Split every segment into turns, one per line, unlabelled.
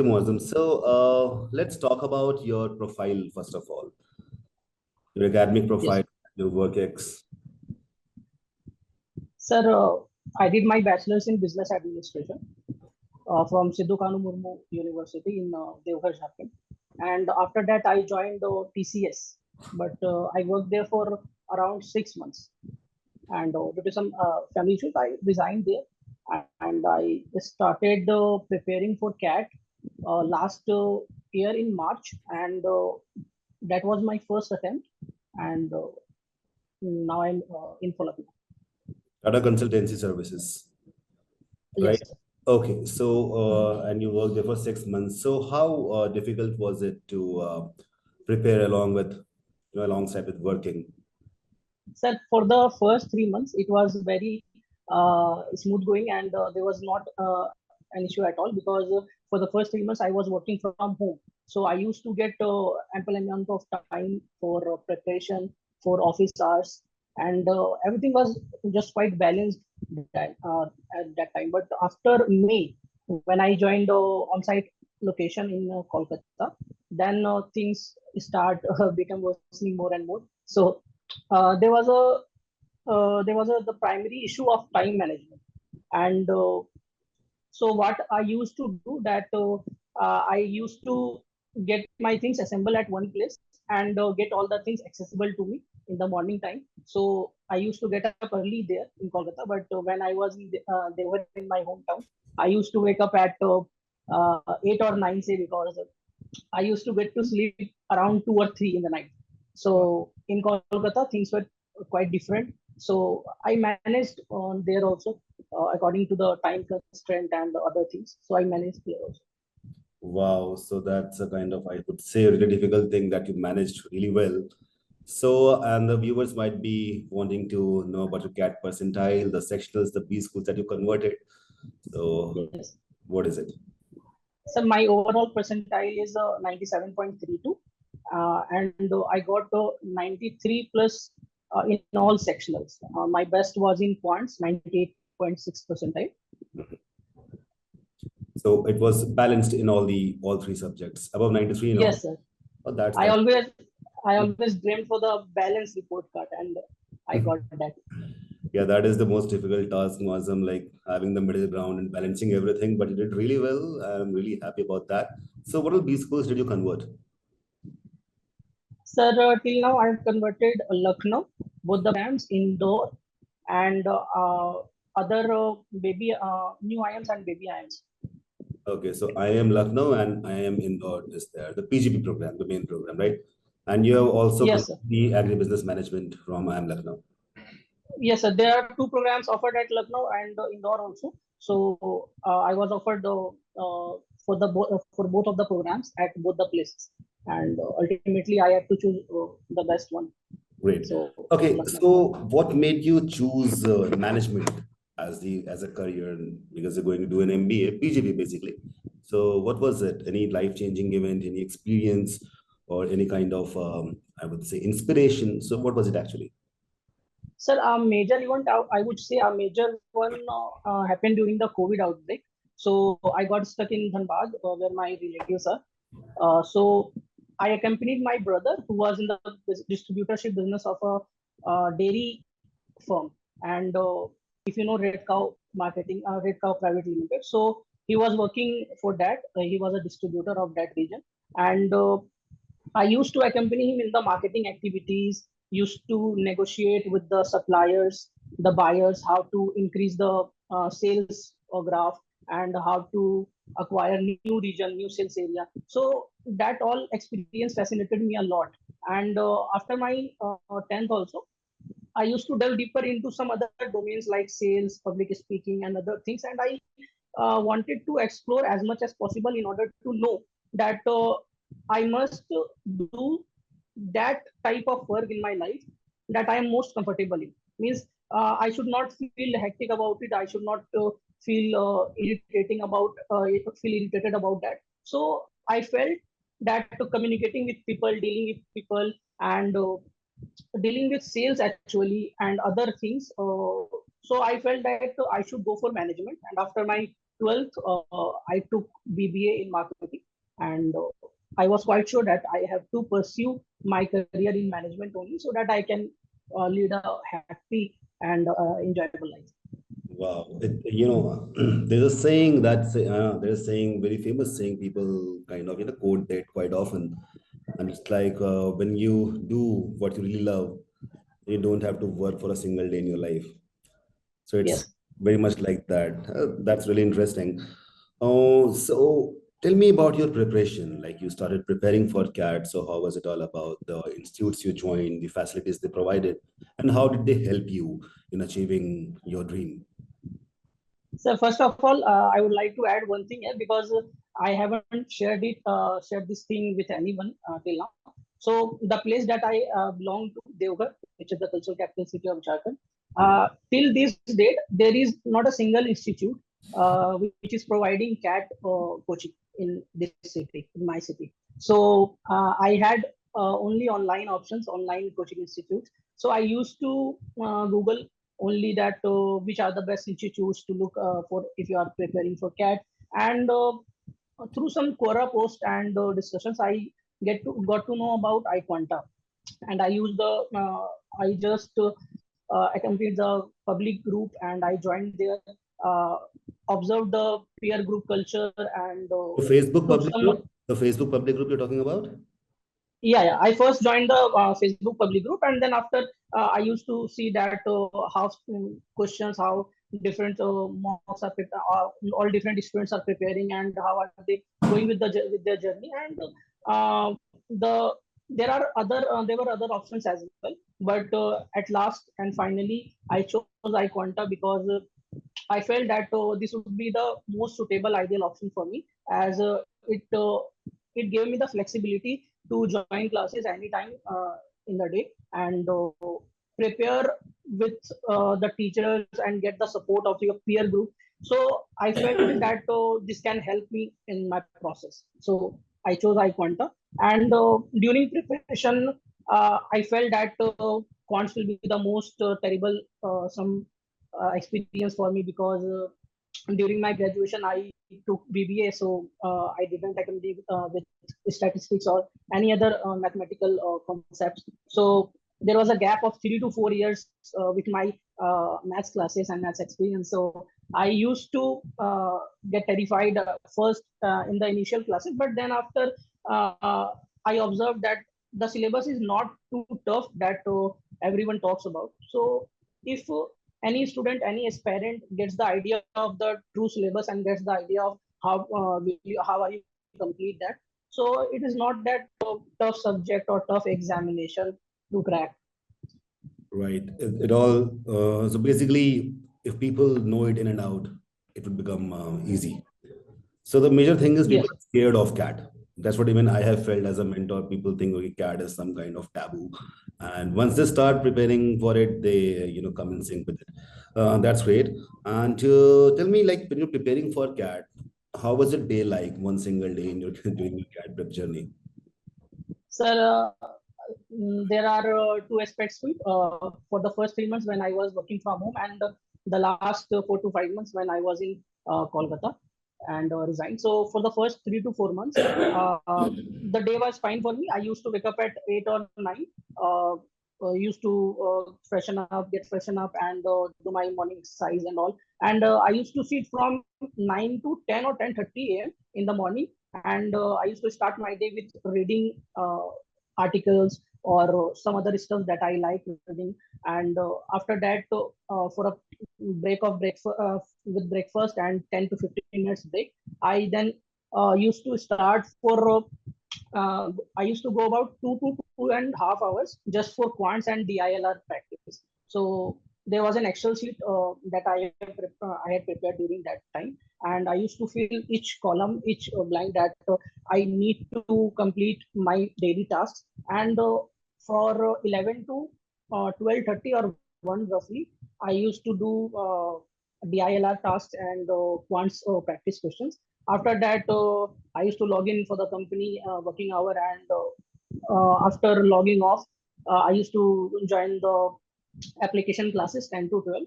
Mouzzam. So let's talk about your profile first of all, your academic
Yes,
profile, your work ex.
sir. I did my bachelor's in business administration from Sidhu Kanu Murmu University in Devghar, Jharkhand. And after that, I joined TCS, but I worked there for around 6 months. And due to some family issues, I resigned there. And I started preparing for CAT last year in March. And that was my first attempt. And now I'm in follow-up.
Tata Consultancy Services, right?
Yes.
Okay, so and you worked there for 6 months. So how difficult was it to prepare along with, alongside with working?
Sir, for the first 3 months, it was very smooth going, and there was not an issue at all because for the first 3 months I was working from home. So I used to get ample amount of time for preparation, for office hours, and everything was just quite balanced that, at that time. But after May, when I joined on-site location in Kolkata, then things start become worsening more and more. So there was a the primary issue of time management. And so what I used to do that I used to get my things assembled at one place and get all the things accessible to me in the morning time. So I used to get up early there in Kolkata, but when I was they were in my hometown, I used to wake up at 8 or 9, say, because I used to get to sleep around 2 or 3 in the night. So in Kolkata, things were quite different. So I managed on there also according to the time constraint and the other things. So I managed there also.
Wow, so that's a kind of, I would say, a really difficult thing that you managed really well. So, and the viewers might be wanting to know about your CAT percentile, the sectionals, the B schools that you converted. So,
Yes.
what is it?
So my overall percentile is 97.32, and I got 93 plus in all sectionals. My best was in quants, 98.6 percentile.
So it was balanced in all three subjects, above 93 in all.
Yes, sir.
Oh, that's
I always dreamed for the balanced report card, and I got that.
Yeah, that is the most difficult task, Mouzzam, like having the middle ground and balancing everything. But you did really well. I'm really happy about that. So, what all B schools did you convert?
Sir, till now I have converted Lucknow, both the programs, Indore, and other baby new IIMs and baby IIMs.
Okay, so IIM Lucknow and IIM Indore is there, the PGP program, the main program, right? And you have also
Yes, sir.
the agribusiness management from IIM Lucknow.
Yes, sir. There are two programs offered at Lucknow and Indore also. So I was offered for both of the programs at both the places, and ultimately I had to choose the best one.
Great.
So
Okay,
Lucknow.
so what made you choose management as a career? Because you're going to do an MBA, PGP basically. So what was it? Any life-changing event, any experience, or any kind of I would say inspiration? So what was it actually?
Sir, a major event, I would say a major one happened during the COVID outbreak. So I got stuck in Dhanbad where my relatives are. So I accompanied my brother who was in the distributorship business of a dairy firm. And if you know Red Cow Marketing, Red Cow Private Limited. So he was working for that. He was a distributor of that region. And I used to accompany him in the marketing activities, used to negotiate with the suppliers, the buyers, how to increase the sales graph and how to acquire new region, new sales area. So that all experience fascinated me a lot. And after my 10th also, I used to delve deeper into some other domains like sales, public speaking, and other things. And I wanted to explore as much as possible in order to know that I must do that type of work in my life that I am most comfortable in. Means I should not feel hectic about it. I should not feel feel irritated about that. So I felt that communicating with people, dealing with people, and dealing with sales actually and other things. So I felt that I should go for management. And after my 12th, I took BBA in marketing, and I was quite sure that I have to pursue my career in management only so that I can lead a happy and enjoyable life.
Wow. There's a saying there's a saying, very famous saying, people kind of, quote that quite often. And it's like, when you do what you really love, you don't have to work for a single day in your life. So it's
Yes.
very much like that. That's really interesting. Oh, so tell me about your preparation. Like, you started preparing for CAT. So how was it all about? The institutes you joined, the facilities they provided, and how did they help you in achieving your dream?
So first of all, I would like to add one thing here because I haven't shared this thing with anyone till now. So the place that I belong to, Devghar, which is the cultural capital city of Jharkhand,
Mhm.
till this date, there is not a single institute which is providing CAT coaching in this city, in my city. So I had only online options, online coaching institutes. So I used to Google only that which are the best institutes to look for if you are preparing for CAT. And through some Quora post and discussions, I got to know about iQuanta, and I just accompanied the public group and I joined there, uh, observed the peer group culture and
The Facebook
took
public
some.
group, the Facebook public group you're talking about?
Yeah, I first joined the Facebook public group, and then after I used to see that how questions, how different mocks are all different students are preparing, and how are they going with with their journey. And the there were other options as well, but at last and finally I chose iQuanta because I felt that this would be the most suitable ideal option for me, as it gave me the flexibility to join classes anytime in the day and prepare with the teachers and get the support of your peer group. So I felt that this can help me in my process. So I chose iQuanta, and during preparation, I felt that quants will be the most terrible some experience for me because during my graduation I took BBA, so I didn't accompany with statistics or any other mathematical concepts. So there was a gap of 3 to 4 years with my maths classes and maths experience. So I used to get terrified first in the initial classes, but then after I observed that the syllabus is not too tough that everyone talks about. So if any student, any aspirant gets the idea of the true syllabus and gets the idea of how are you complete that. So it is not that tough subject or tough examination to crack.
Right. It all, so basically, if people know it in and out, it would become easy. So the major thing is people
Yes.
are scared of CAT. That's what even I have felt as a mentor. People think, okay, CAT is some kind of taboo, and once they start preparing for it, they come in sync with it. That's great. And tell me, like, when you're preparing for CAT, how was a day like? One single day in your doing your CAT prep journey.
Sir, there are two aspects to it. For the first 3 months when I was working from home, and the last 4 to 5 months when I was in Kolkata and resigned. So for the first 3 to 4 months, the day was fine for me. I used to wake up at 8 or 9. Uh, used to get freshen up, and do my morning exercise and all. And I used to sit from 9 to 10 or 10:30 a.m. in the morning, and I used to start my day with reading articles or some other stuff that I like reading. And after that, for a breakfast with breakfast and 10 to 15 minutes break, I then used to start for I used to go about 2 to 2.5 hours just for quants and DILR practice. So there was an Excel sheet that I had prepared during that time, and I used to fill each column, each line that I need to complete my daily tasks. And for 11 to 12:30 or 1 roughly, I used to do DILR tasks and quants practice questions. After that, I used to log in for the company working hour, and after logging off, I used to join the application classes 10 to 12.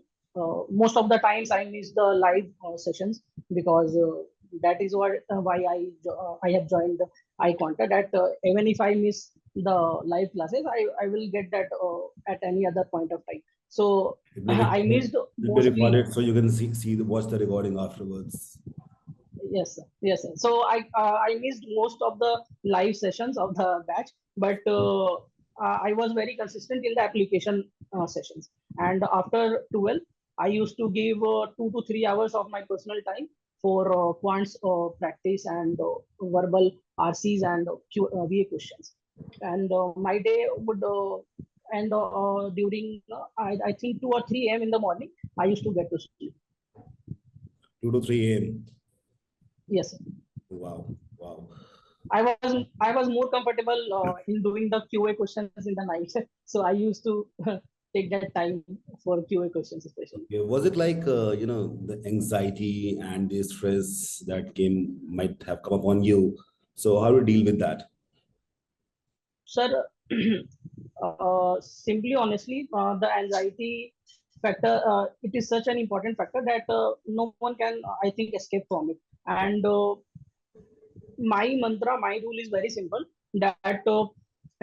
most of the times I miss the live sessions because that is what why I have joined the iQuanta. That even if I miss the live classes, I will get that at any other point of time. So
It may be
I missed
it may be
mostly.
recorded so you can watch the recording afterwards.
Yes, sir. Yes, sir. So I missed most of the live sessions of the batch, but I was very consistent in the application sessions. And after 12, I used to give 2 to 3 hours of my personal time for quants practice and verbal RCs and VA questions. And my day would end during I think 2 or 3 a.m. in the morning. I used to get to sleep.
2 to 3 a.m.
Yes, sir.
Wow, wow.
I was more comfortable in doing the QA questions in the night, so I used to take that time for QA questions especially.
Okay. Was it like the anxiety and the stress that might have come upon you? So how do you deal with that?
Sir, simply honestly, the anxiety factor, it is such an important factor that no one can, I think, escape from it. And my mantra, my rule is very simple that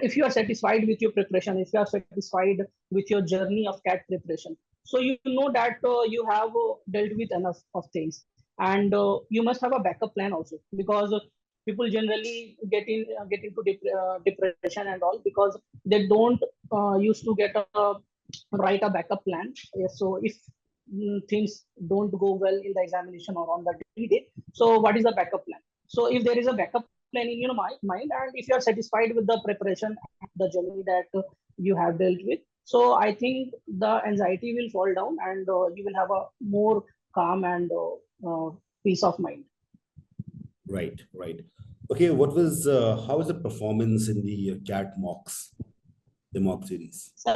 if you are satisfied with your preparation, if you are satisfied with your journey of CAT preparation, so you know that you have dealt with enough of things, and you must have a backup plan also because people generally get into depression and all because they don't used to get a write a backup plan. So if things don't go well in the examination or on the day, so what is the backup plan? So if there is a backup plan in your mind, and if you are satisfied with the preparation, the journey that you have dealt with, so I think the anxiety will fall down, and you will have a more calm and peace of mind.
Right, right. Okay, how was the performance in the CAT mocks, the mock series?
So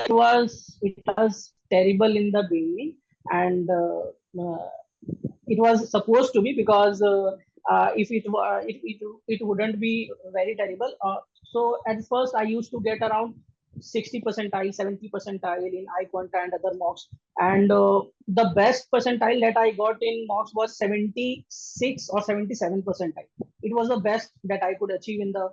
it was terrible in the beginning, and it was supposed to be because if it wouldn't be very terrible. So at first I used to get around 60 percentile, 70 percentile in iQuanta and other mocks, and the best percentile that I got in mocks was 76 or 77 percentile. It was the best that I could achieve in the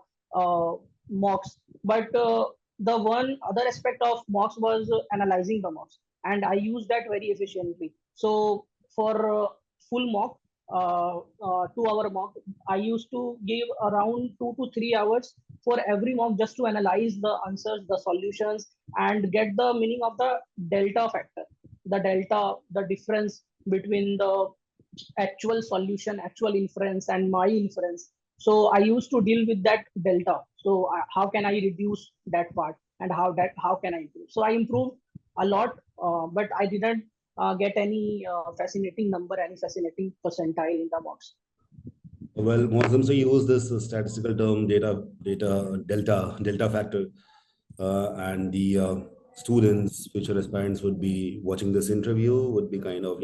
mocks, but the one other aspect of mocks was analyzing the mocks, and I used that very efficiently. So for full mock, 2 hour mock, I used to give around 2 to 3 hours for every mock just to analyze the answers, the solutions, and get the meaning of the delta factor, the difference between the actual solution, actual inference, and my inference. So I used to deal with that delta. So how can I reduce that part, and how can I improve? So I improved a lot, but I didn't get any fascinating number, any fascinating percentile in the mocks.
Well, Mouzzam, so you use this statistical term delta factor, and the students, future aspirants would be watching this interview, would be kind of,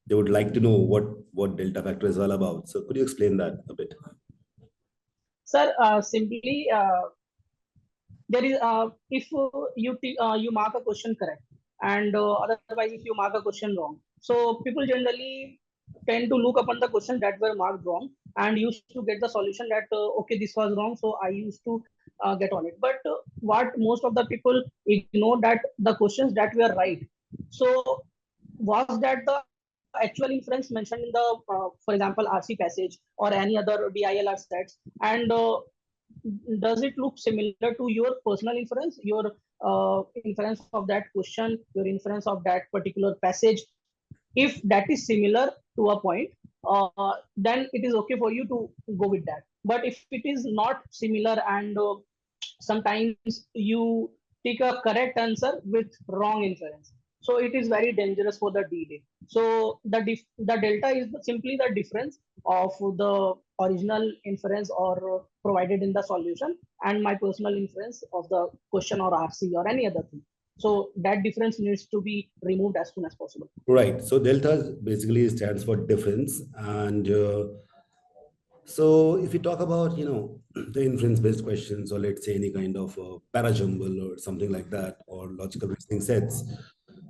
they would like to know what delta factor is all about. So could you explain that a bit?
Sir, simply there is if you mark a question correct, and otherwise if you mark a question wrong, so people generally tend to look upon the questions that were marked wrong and used to get the solution that okay, this was wrong, so I used to get on it. But what most of the people ignore, that the questions that were right, so was that the actual inference mentioned in the for example RC passage or any other DILR sets, and does it look similar to your personal inference, your inference of that question, your inference of that particular passage? If that is similar to a point, then it is okay for you to go with that. But if it is not similar, and sometimes you take a correct answer with wrong inference, so it is very dangerous for the D-Day. So the delta is simply the difference of the original inference or provided in the solution and my personal inference of the question or RC or any other thing. So that difference needs to be removed as soon as possible.
Right. So delta basically stands for difference. And so if you talk about, the inference-based questions, or let's say any kind of parajumble or something like that, or logical reasoning sets,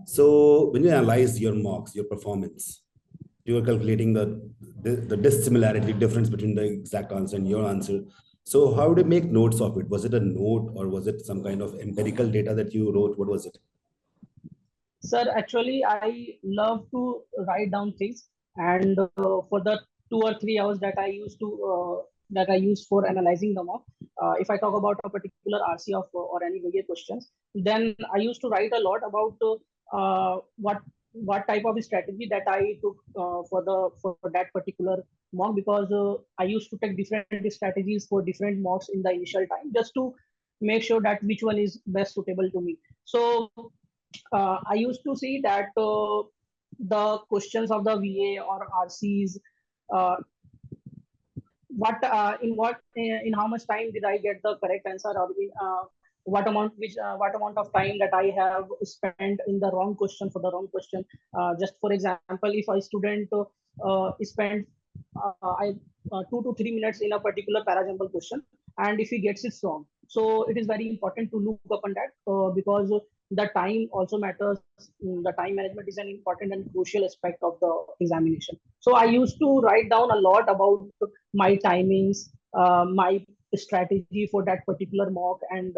So when you analyze your marks, your performance, you are calculating the dissimilarity difference between the exact answer and your answer. So how do you make notes of it? Was it a note or was it some kind of empirical data that you wrote? What was it?
Sir, actually, I love to write down things, and for the 2 or 3 hours that I use for analyzing them up, if I talk about a particular RC of or any VA questions, then I used to write a lot about what type of strategy that I took for that particular mock, because I used to take different strategies for different mocks in the initial time, just to make sure that which one is best suitable to me. So I used to see that the questions of the VA or RCs, uh, in how much time did I get the correct answer, or what amount of time that I have spent in the wrong question for the wrong question. Just for example, if a student spent I 2 to 3 minutes in a particular parajumble question, and if he gets it wrong, so it is very important to look upon that, because the time also matters. The time management is an important and crucial aspect of the examination. So I used to write down a lot about my timings, my strategy for that particular mock, and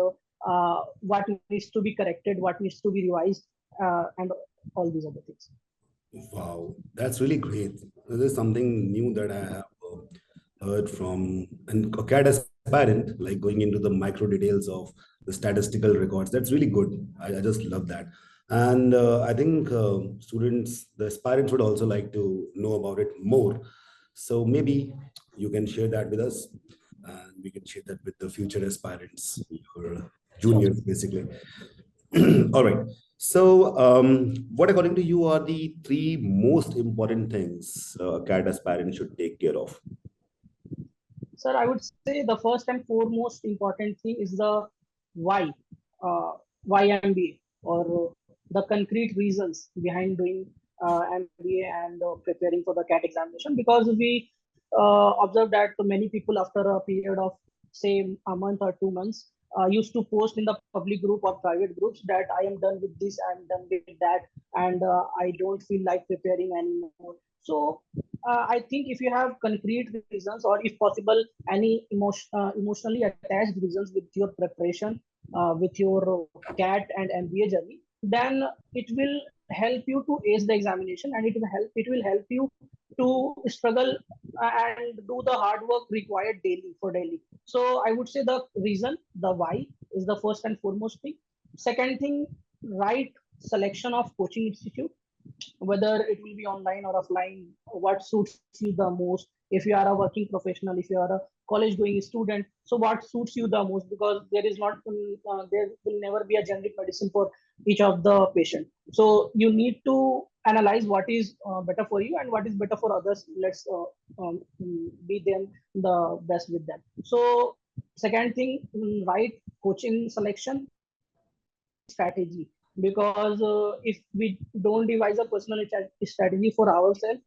what needs to be corrected, what needs to be revised, and all these other things.
Wow, that's really great. This is something new that I have heard from an CAD aspirant, like going into the micro details of the statistical records. That's really good. I just love that. And I think students, the aspirants would also like to know about it more. So maybe you can share that with us and we can share that with the future aspirants, your
Sure.
juniors, basically. All right. So, what according to you are the three most important things a CAT aspirant should take care of?
Sir, I would say the first and foremost important thing is the why, why MBA, or the concrete reasons behind doing MBA and preparing for the CAT examination. Because we observe that many people, after a period of say a month or 2 months, used to post in the public group or private groups that I am done with this, I am done with that, and I don't feel like preparing anymore. So I think if you have concrete reasons, or if possible, any emotionally attached reasons with your preparation, with your CAT and MBA journey, then it will help you to ace the examination, and it will help you to struggle and do the hard work required daily for daily. So I would say the reason, the why, is the first and foremost thing. Second thing, right selection of coaching institute, whether it will be online or offline, what suits you the most. If you are a working professional, if you are a college going student, so what suits you the most, because there will never be a generic medicine for each of the patient. So you need to analyze what is better for you and what is better for others. Let's be them the best with them. So second thing, right coaching selection strategy, because if we don't devise a personal strategy for ourselves,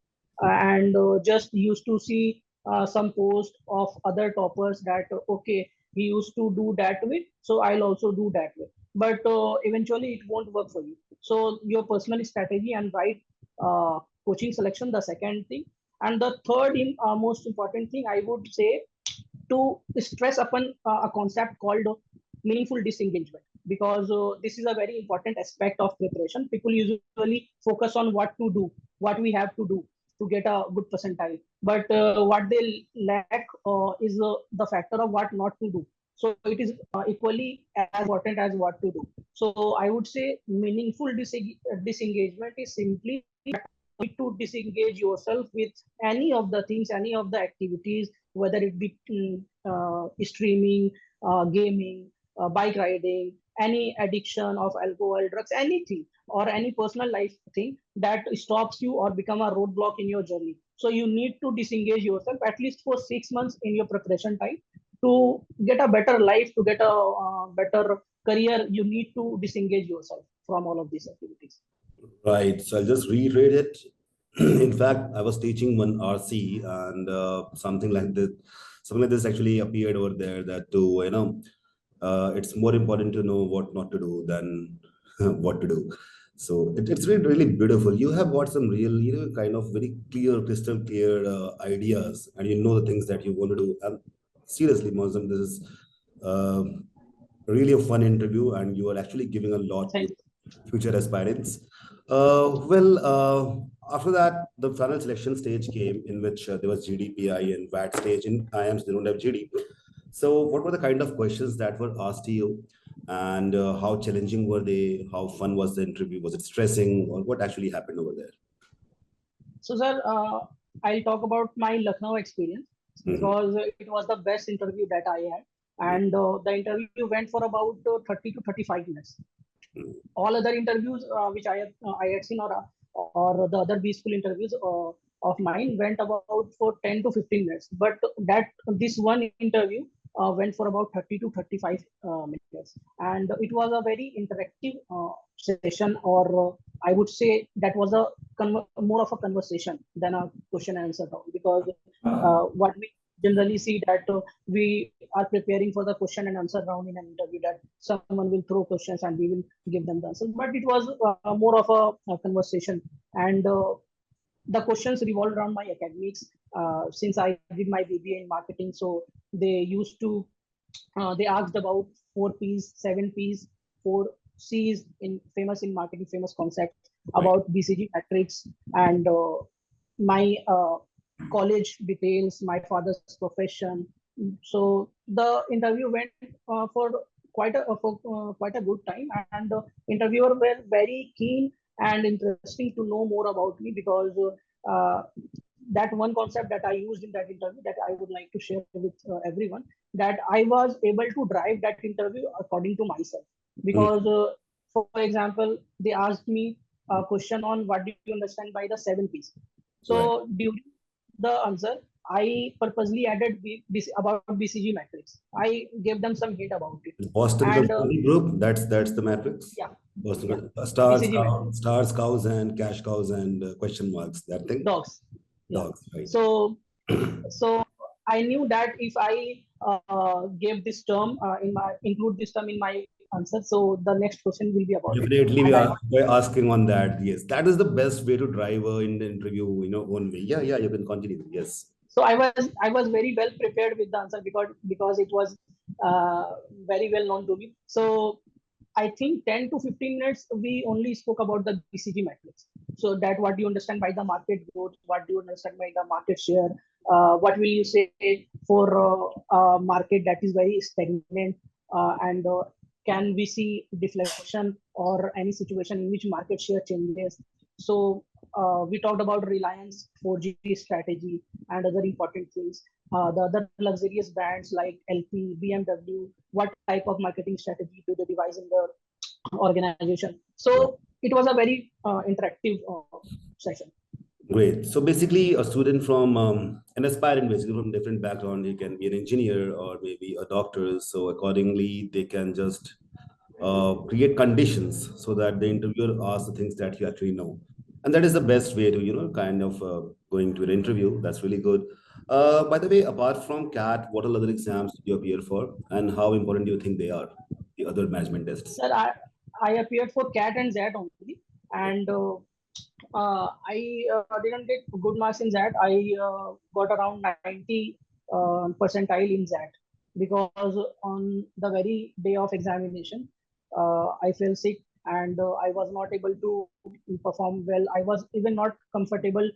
and just used to see some post of other toppers that okay, he used to do that way, so I'll also do that way, but eventually it won't work for you. So your personal strategy and right coaching selection, the second thing. And the third most important thing, I would say, to stress upon a concept called meaningful disengagement, because this is a very important aspect of preparation. People usually focus on what to do, what we have to get a good percentile, but what they lack is the factor of what not to do. So it is equally as important as what to do. So I would say meaningful disengagement is simply to disengage yourself with any of the things, any of the activities, whether it be streaming, gaming, bike riding, any addiction of alcohol, drugs, anything, or any personal life thing that stops you or become a roadblock in your journey. So you need to disengage yourself at least for 6 months in your preparation time to get a better life, to get a better career. You need to disengage yourself from all of these activities.
Right. So I'll just reiterate it. In fact, I was teaching one RC and something like this actually appeared over there that it's more important to know what not to do than what to do. So it's really, really beautiful. You have got some real, kind of very clear, crystal clear ideas, and you know the things that you want to do. And seriously, Mouzzam, this is uh, really a fun interview, and you are actually giving a lot to
Thank
future aspirants. After that, the final selection stage came in which there was GDPI and VAT stage. In IIMs, they don't have GD. So, what were the kind of questions that were asked to you, and how challenging were they? How fun was the interview? Was it stressing, or what actually happened over there?
So, sir, I'll talk about my Lucknow experience
Mhm.
because it was the best interview that I had. And the interview went for about 30 to 35 minutes. All other interviews which I had seen, or the other B school interviews of mine went about for 10 to 15 minutes. But that this one interview went for about 30 to 35 minutes, and it was a very interactive session, or I would say that was a more of a conversation than a question and answer round, because what we generally see that we are preparing for the question and answer round in an interview, that someone will throw questions and we will give them the answers. But it was more of a conversation, and the questions revolved around my academics. Since I did my BBA in marketing, so they used to they asked about 4 P's, 7 P's, 4 C's in famous in marketing, famous concept
Right.
about BCG metrics, and my college details, my father's profession. So the interview went for quite a good time, and the interviewer were very keen and interesting to know more about me, because uh, that one concept that I used in that interview that I would like to share with everyone, that I was able to drive that interview according to myself. Because,
Mhm.
for example, they asked me a question on what do you understand by the 7 P's.
Right.
So during the answer, I purposely added about BCG metrics. I gave them some hint about it,
Boston
and
Consulting Group. That's the matrix.
yeah, yeah,
Boston
BCG metrics,
stars, cows, and cash cows, and question marks. That thing.
dogs. Yeah.
Dogs. Right.
So so I knew that if I gave this term include this term in my answer, so the next question will be about it.
Definitely, we
And I
are we're asking on that. Yes, that is the best way to drive in the interview. One way. Yeah, yeah. You can continue. Yes.
so I was very well prepared with the answer, because it was uh, very well known to me. So I think 10 to 15 minutes we only spoke about the BCG metrics. So that what do you understand by the market growth? What do you understand by the market share? What will you say for a market that is very stagnant? And can we see deflection or any situation in which market share changes? So we talked about Reliance 4G strategy and other important things. The other luxurious brands like LP, BMW, what type of marketing strategy do they devise in the organization? So it was a very interactive session.
Great. So basically, a student from an aspirant, basically from different background, he can be an engineer or maybe a doctor. So accordingly, they can just create conditions so that the interviewer asks the things that you actually know, and that is the best way to kind of going to an interview. That's really good. By the way, apart from CAT, what are other exams did you appear for, and how important do you think they are? The other management tests.
Sir, I appeared for CAT and ZAT only, and I didn't get good marks in ZAT. I got around 90 percentile in ZAT, because on the very day of examination, I fell sick, and I was not able to perform well. I was even not comfortable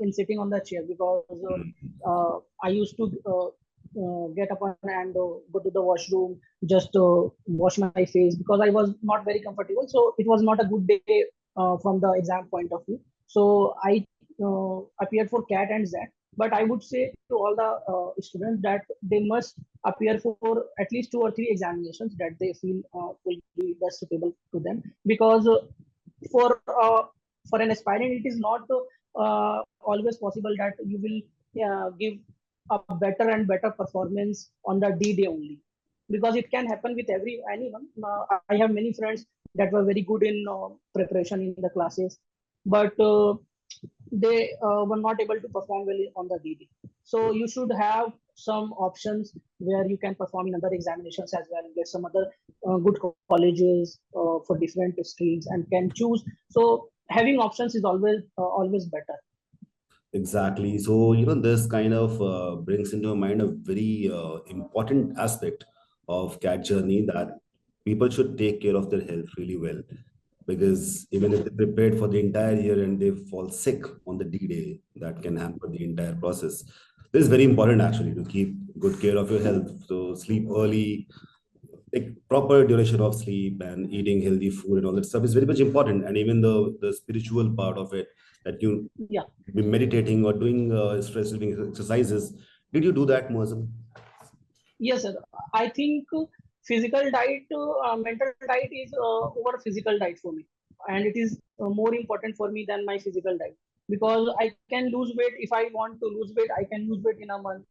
in sitting on the chair, because I used to get up and go to the washroom, just wash my face, because I was not very comfortable. So it was not a good day from the exam point of view. So I appeared for CAT and ZAT. But I would say to all the students that they must appear for at least 2 or 3 examinations that they feel will be best suitable to them. Because for uh, for an aspirant, it is not always possible that you will give a better and better performance on the D day only, because it can happen with anyone. I have many friends that were very good in preparation in the classes, but they were not able to perform well on the DD. So you should have some options where you can perform in other examinations as well, get some other good colleges for different streams and can choose. So having options is always better.
Exactly. So, this kind of brings into mind a very important aspect of CAT journey, that people should take care of their health really well. Because even if they prepared for the entire year and they fall sick on the D-Day, that can hamper the entire process. This is very important actually, to keep good care of your health. So sleep early, like proper duration of sleep and eating healthy food and all that stuff is very much important. And even the spiritual part of it, that you
Yeah.
be meditating or doing stress relieving exercises. Did you do that, Mouzzam?
Yes, sir. I think physical diet, mental diet is over physical diet for me, and it is more important for me than my physical diet, because I can lose weight if I want to lose weight. I can lose weight in a month,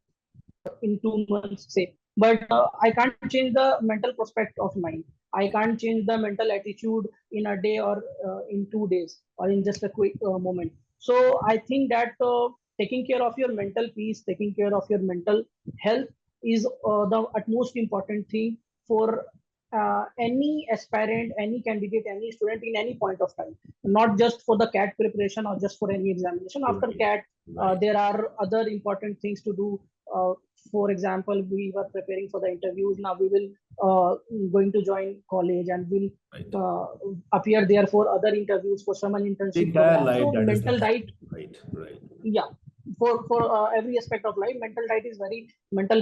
in 2 months, say. But I can't change the mental prospect of mind. I can't change the mental attitude in a day or in 2 days or in just a quick moment. So I think that taking care of your mental peace, taking care of your mental health is the utmost important thing for any aspirant, any candidate, any student in any point of time, not just for the CAT preparation or just for any examination. After CAT,
Right.
there are other important things to do. For example, we were preparing for the interviews. Now we will going to join college and will
Right.
appear there for other interviews, for summer
The
internship
entire
program.
life
So
that is
mental diet,
necessary. Right. Right.
yeah, for every aspect of life, mental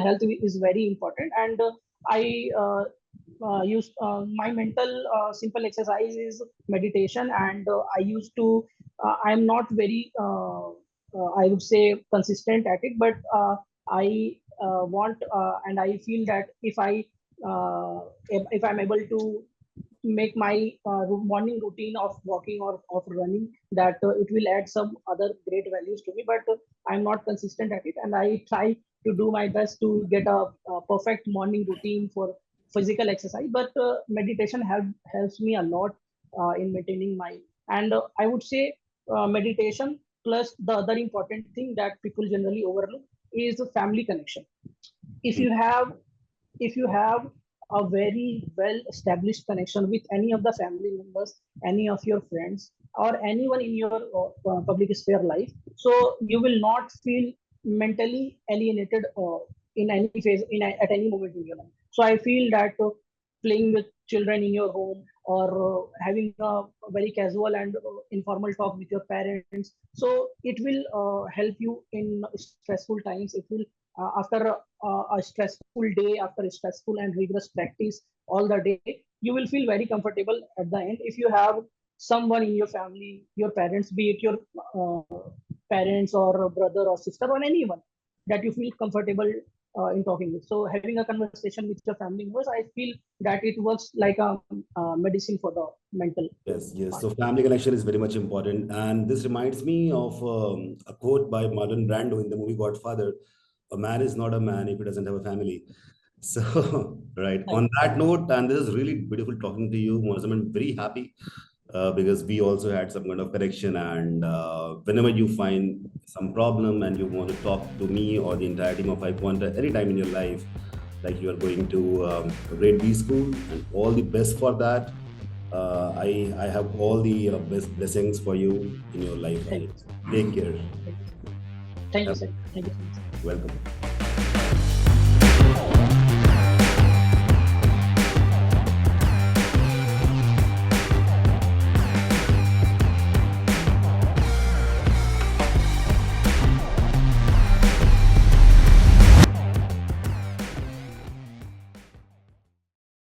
health is very important. And I use my mental simple exercise is meditation, and I used to I'm not very I would say consistent at it, but I want and I feel that if I'm able to make my morning routine of walking or of running, that it will add some other great values to me. But I'm not consistent at it, and I try to do my best to get a perfect morning routine for physical exercise. But meditation helps me a lot in maintaining my, and I would say meditation plus the other important thing that people generally overlook is the family connection. if
Mm.
you have if you have a very well established connection with any of the family members, any of your friends, or anyone in your public sphere life, so you will not feel mentally alienated in any phase, at any moment in your life. So I feel that playing with children in your home, or having a very casual and informal talk with your parents, so it will help you in stressful times. It will after a stressful day, after a stressful and rigorous practice all the day, you will feel very comfortable at the end if you have someone in your family, your parents, be it your parents or brother or sister or anyone that you feel comfortable in talking with. So having a conversation with your family members, I feel that it works like a medicine for the mental
Yes, yes.
part.
So family connection is very much important. And this reminds me of a quote by Marlon Brando in the movie Godfather: "A man is not a man if he doesn't have a family." So, right.
Right.
On that note, and this is really beautiful talking to you, Mozam. I'm very happy because we also had some kind of connection. And whenever you find some problem and you want to talk to me or the entire team of iQuanta anytime in your life, like you are going to grade B school, and all the best for that. I have all the best blessings for you in your life
Thank
ahead.
you, sir.
Take care.
Thank you, sir. Thank you, sir. Thank you so much.
Welcome.